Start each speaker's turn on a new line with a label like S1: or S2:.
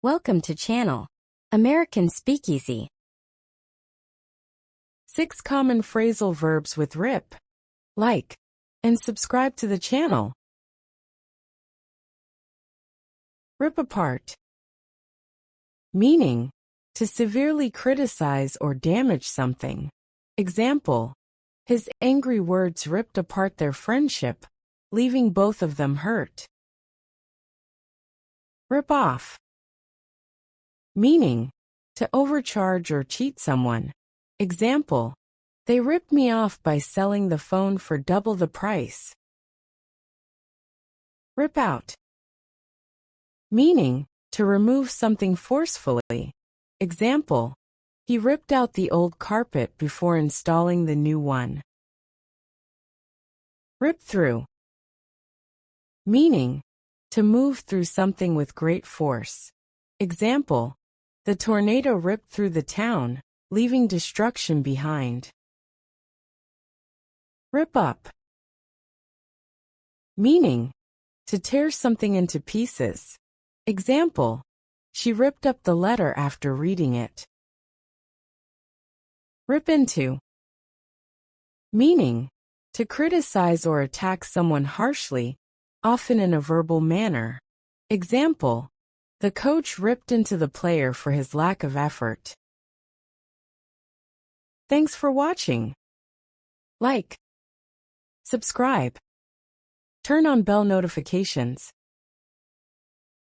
S1: Welcome to channel American Speakeasy.
S2: 6 common phrasal verbs with rip. Like and subscribe to the channel. Rip apart. Meaning, to severely criticize or damage something. Example, his angry words ripped apart their friendship, leaving both of them hurt. Rip off. Meaning, to overcharge or cheat someone. Example, they ripped me off by selling the phone for double the price. Rip out. Meaning, to remove something forcefully. Example, he ripped out the old carpet before installing the new one. Rip through. Meaning, to move through something with great force. Example, the tornado ripped through the town, leaving destruction behind. Rip up. Meaning, to tear something into pieces. Example, she ripped up the letter after reading it. Rip into. Meaning, to criticize or attack someone harshly, often in a verbal manner. Example, the coach ripped into the player for his lack of effort. Thanks for watching. Like, subscribe, turn on bell notifications.